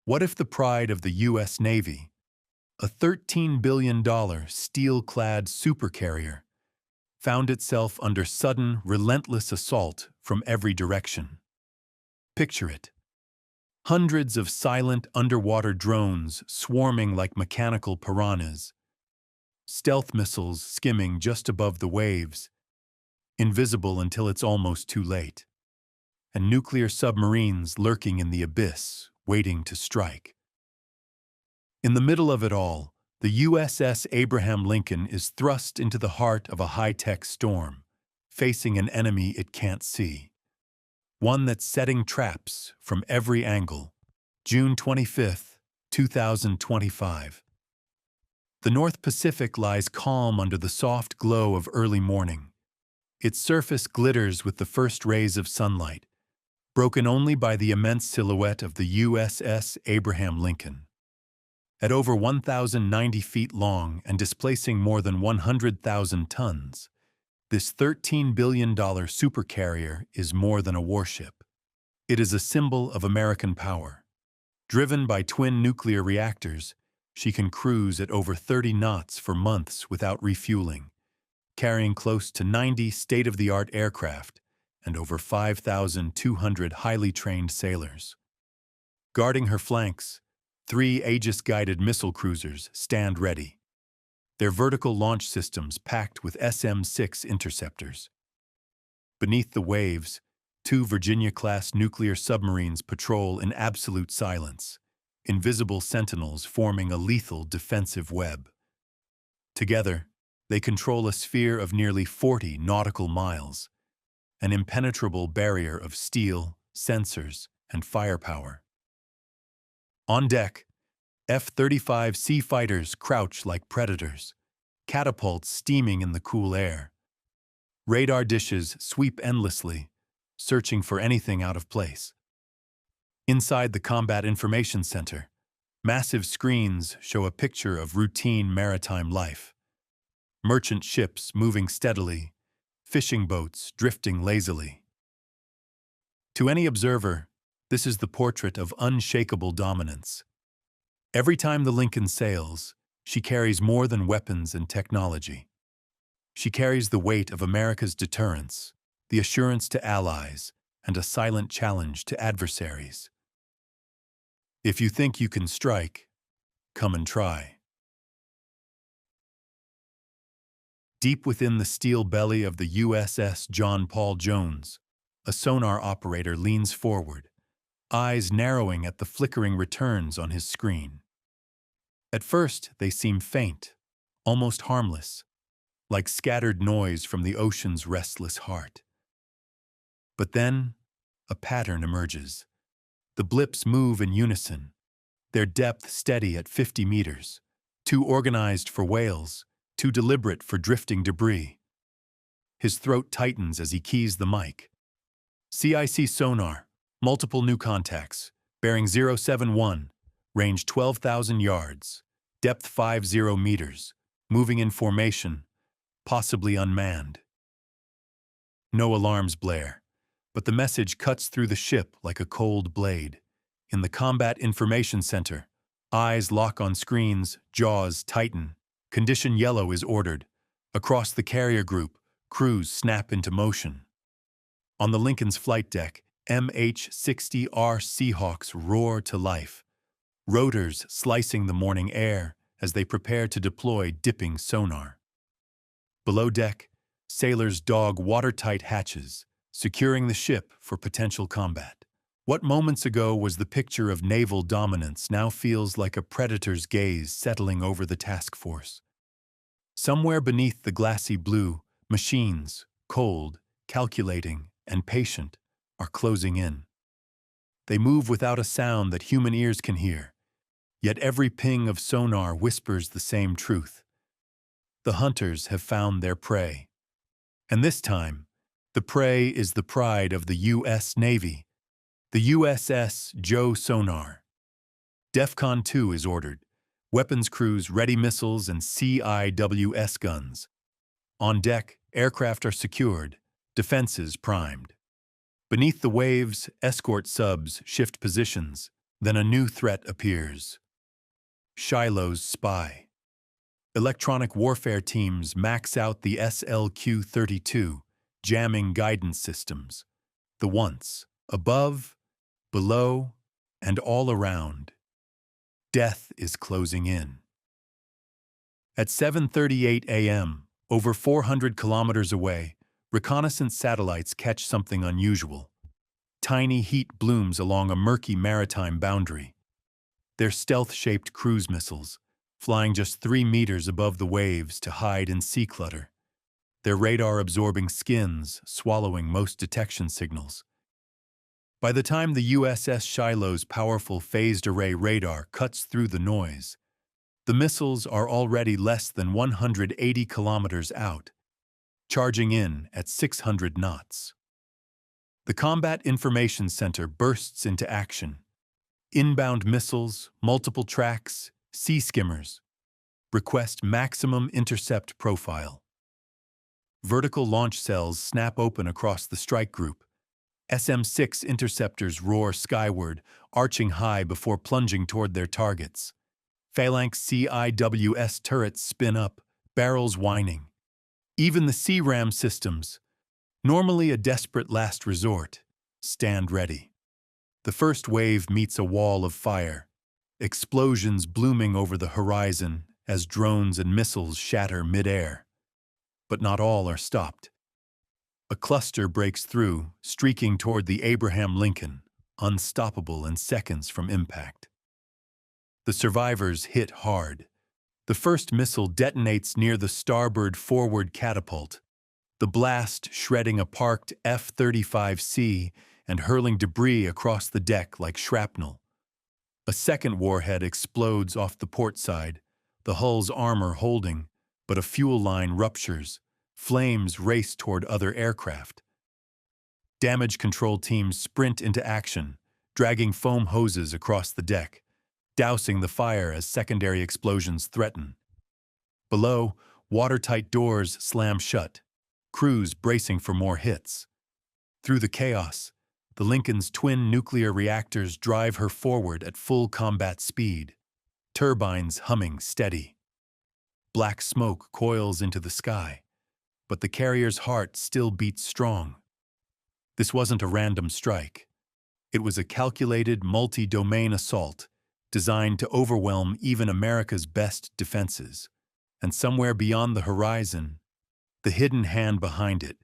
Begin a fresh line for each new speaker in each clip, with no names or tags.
What if the pride of the U.S. Navy, a $13 billion steel-clad supercarrier, found itself under sudden, relentless assault from every direction? Picture it. Hundreds of silent underwater drones swarming like mechanical piranhas, stealth missiles skimming just above the waves, invisible until it's almost too late, and nuclear submarines lurking in the abyss, waiting to strike. In the middle of it all, the USS Abraham Lincoln is thrust into the heart of a high-tech storm, facing an enemy it can't see. One that's setting traps from every angle. June 25, 2025. The North Pacific lies calm under the soft glow of early morning. Its surface glitters with the first rays of sunlight, broken only by the immense silhouette of the USS Abraham Lincoln. At over 1,090 feet long and displacing more than 100,000 tons, this $13 billion supercarrier is more than a warship. It is a symbol of American power. Driven by twin nuclear reactors, she can cruise at over 30 knots for months without refueling, carrying close to 90 state-of-the-art aircraft and over 5,200 highly trained sailors. Guarding her flanks, 3 Aegis-guided missile cruisers stand ready, their vertical launch systems packed with SM-6 interceptors. Beneath the waves, 2 Virginia-class nuclear submarines patrol in absolute silence, invisible sentinels forming a lethal defensive web. Together, they control a sphere of nearly 40 nautical miles, an impenetrable barrier of steel, sensors, and firepower. On deck, F-35C fighters crouch like predators, catapults steaming in the cool air. Radar dishes sweep endlessly, searching for anything out of place. Inside the Combat Information Center, massive screens show a picture of routine maritime life. Merchant ships moving steadily, fishing boats drifting lazily. To any observer, this is the portrait of unshakable dominance. Every time the Lincoln sails, she carries more than weapons and technology. She carries the weight of America's deterrence, the assurance to allies, and a silent challenge to adversaries. If you think you can strike, come and try. Deep within the steel belly of the USS John Paul Jones, a sonar operator leans forward, eyes narrowing at the flickering returns on his screen. At first, they seem faint, almost harmless, like scattered noise from the ocean's restless heart. But then, a pattern emerges. The blips move in unison, their depth steady at 50 meters, too organized for whales, too deliberate for drifting debris. His throat tightens as he keys the mic. CIC sonar, multiple new contacts, bearing 071, range 12,000 yards, depth 50 meters, moving in formation, possibly unmanned. No alarms blare, but the message cuts through the ship like a cold blade. In the Combat Information Center, eyes lock on screens, jaws tighten. Condition yellow is ordered. Across the carrier group, crews snap into motion. On the Lincoln's flight deck, MH-60R Seahawks roar to life, rotors slicing the morning air as they prepare to deploy dipping sonar. Below deck, sailors dog watertight hatches, securing the ship for potential combat. What moments ago was the picture of naval dominance now feels like a predator's gaze settling over the task force. Somewhere beneath the glassy blue, machines, cold, calculating, and patient, are closing in. They move without a sound that human ears can hear, yet every ping of sonar whispers the same truth. The hunters have found their prey. And this time, the prey is the pride of the U.S. Navy, the USS Joe Sonar. DEFCON 2 is ordered. Weapons crews ready missiles and CIWS guns. On deck, aircraft are secured, defenses primed. Beneath the waves, escort subs shift positions, Then a new threat appears. Shiloh's spy. Electronic warfare teams max out the SLQ-32, jamming guidance systems. The once, above, below, and all around. Death is closing in. At 7:38 a.m., over 400 kilometers away, reconnaissance satellites catch something unusual. Tiny heat blooms along a murky maritime boundary. They're stealth-shaped cruise missiles, flying just 3 meters above the waves to hide in sea clutter. Their radar-absorbing skins swallowing most detection signals. By the time the USS Shiloh's powerful phased-array radar cuts through the noise, the missiles are already less than 180 kilometers out, charging in at 600 knots. The Combat Information Center bursts into action. Inbound missiles, multiple tracks, sea skimmers. Request maximum intercept profile. Vertical launch cells snap open across the strike group. SM-6 interceptors roar skyward, arching high before plunging toward their targets. Phalanx CIWS turrets spin up, barrels whining. Even the C-RAM systems, normally a desperate last resort, stand ready. The first wave meets a wall of fire, explosions blooming over the horizon as drones and missiles shatter mid-air. But not all are stopped. A cluster breaks through, streaking toward the Abraham Lincoln, unstoppable in seconds from impact. The survivors hit hard. The first missile detonates near the starboard forward catapult, the blast shredding a parked F-35C and hurling debris across the deck like shrapnel. A second warhead explodes off the port side, the hull's armor holding, but a fuel line ruptures. Flames race toward other aircraft. Damage control teams sprint into action, dragging foam hoses across the deck, dousing the fire as secondary explosions threaten. Below, watertight doors slam shut, crews bracing for more hits. Through the chaos, the Lincoln's twin nuclear reactors drive her forward at full combat speed, turbines humming steady. Black smoke coils into the sky, but the carrier's heart still beats strong. This wasn't a random strike. It was a calculated multi-domain assault designed to overwhelm even America's best defenses. And somewhere beyond the horizon, the hidden hand behind it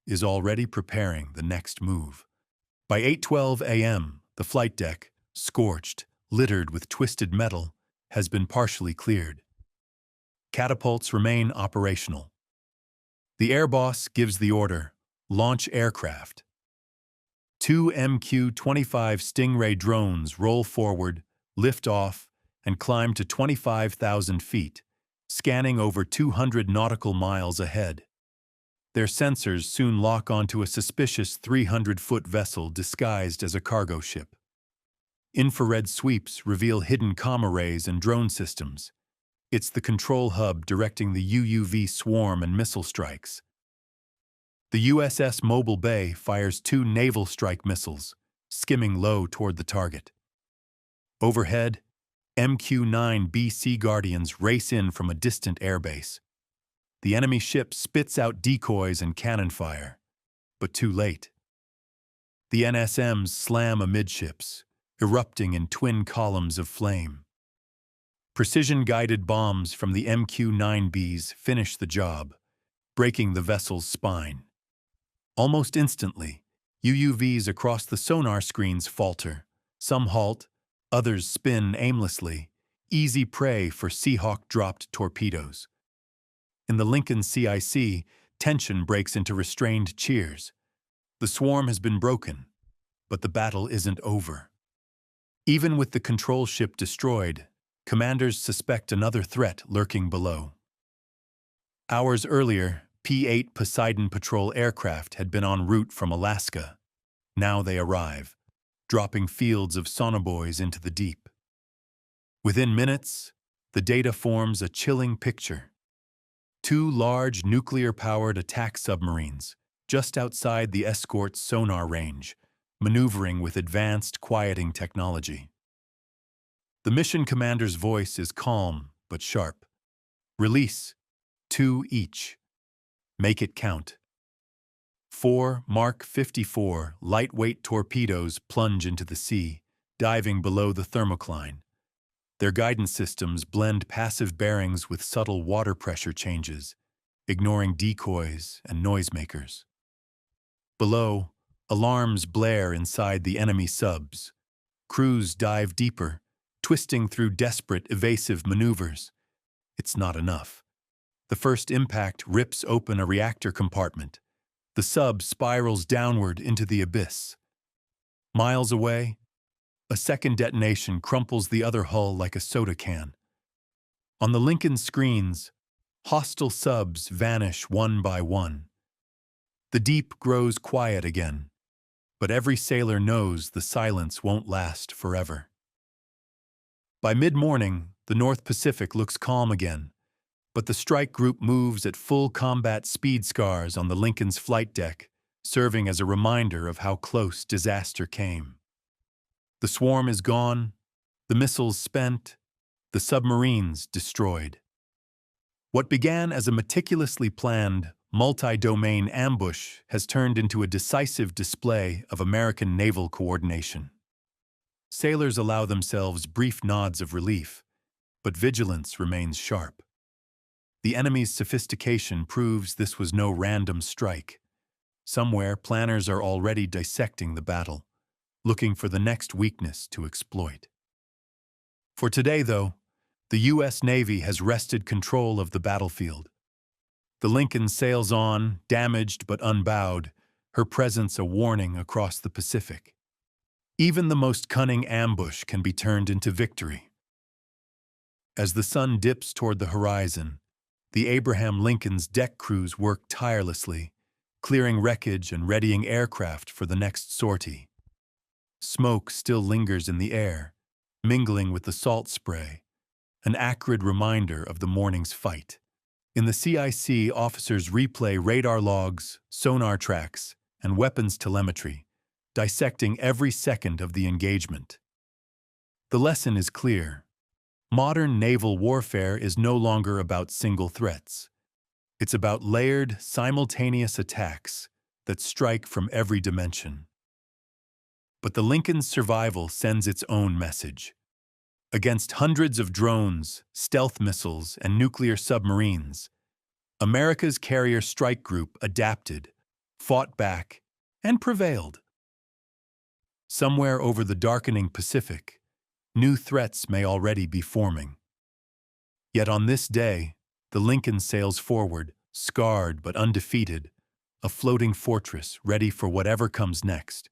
is already preparing the next move. By 8:12 a.m., the flight deck, scorched, littered with twisted metal, has been partially cleared. Catapults remain operational. The air boss gives the order, launch aircraft. 2 MQ-25 Stingray drones roll forward, lift off, and climb to 25,000 feet, scanning over 200 nautical miles ahead. Their sensors soon lock onto a suspicious 300-foot vessel disguised as a cargo ship. Infrared sweeps reveal hidden comm arrays and drone systems. It's the control hub directing the UUV swarm and missile strikes. The USS Mobile Bay fires 2 naval strike missiles, skimming low toward the target. Overhead, MQ-9B Sea Guardians race in from a distant airbase. The enemy ship spits out decoys and cannon fire, but too late. The NSMs slam amidships, erupting in twin columns of flame. Precision-guided bombs from the MQ-9Bs finish the job, breaking the vessel's spine. Almost instantly, UUVs across the sonar screens falter. Some halt, others spin aimlessly, easy prey for Seahawk-dropped torpedoes. In the Lincoln CIC, tension breaks into restrained cheers. The swarm has been broken, but the battle isn't over. Even with the control ship destroyed, commanders suspect another threat lurking below. Hours earlier, P-8 Poseidon patrol aircraft had been en route from Alaska. Now they arrive, dropping fields of sonobuoys into the deep. Within minutes, the data forms a chilling picture. 2 large nuclear-powered attack submarines, just outside the escort's sonar range, maneuvering with advanced quieting technology. The mission commander's voice is calm but sharp. Release. 2 each. Make it count. 4 Mark 54 lightweight torpedoes plunge into the sea, diving below the thermocline. Their guidance systems blend passive bearings with subtle water pressure changes, ignoring decoys and noisemakers. Below, alarms blare inside the enemy subs. Crews dive deeper, twisting through desperate, evasive maneuvers. It's not enough. The first impact rips open a reactor compartment. The sub spirals downward into the abyss. Miles away, a second detonation crumples the other hull like a soda can. On the Lincoln screens, hostile subs vanish one by one. The deep grows quiet again, but every sailor knows the silence won't last forever. By mid-morning, the North Pacific looks calm again, but the strike group moves at full combat speed scars on the Lincoln's flight deck, serving as a reminder of how close disaster came. The swarm is gone, the missiles spent, the submarines destroyed. What began as a meticulously planned, multi-domain ambush has turned into a decisive display of American naval coordination. Sailors allow themselves brief nods of relief, but vigilance remains sharp. The enemy's sophistication proves this was no random strike. Somewhere, planners are already dissecting the battle, looking for the next weakness to exploit. For today, though, the U.S. Navy has wrested control of the battlefield. The Lincoln sails on, damaged but unbowed, her presence a warning across the Pacific. Even the most cunning ambush can be turned into victory. As the sun dips toward the horizon, the Abraham Lincoln's deck crews work tirelessly, clearing wreckage and readying aircraft for the next sortie. Smoke still lingers in the air, mingling with the salt spray, an acrid reminder of the morning's fight. In the CIC, officers replay radar logs, sonar tracks, and weapons telemetry, dissecting every second of the engagement. The lesson is clear. Modern naval warfare is no longer about single threats. It's about layered, simultaneous attacks that strike from every dimension. But the Lincoln's survival sends its own message. Against hundreds of drones, stealth missiles, and nuclear submarines, America's carrier strike group adapted, fought back, and prevailed. Somewhere over the darkening Pacific, new threats may already be forming. Yet on this day, the Lincoln sails forward, scarred but undefeated, a floating fortress ready for whatever comes next.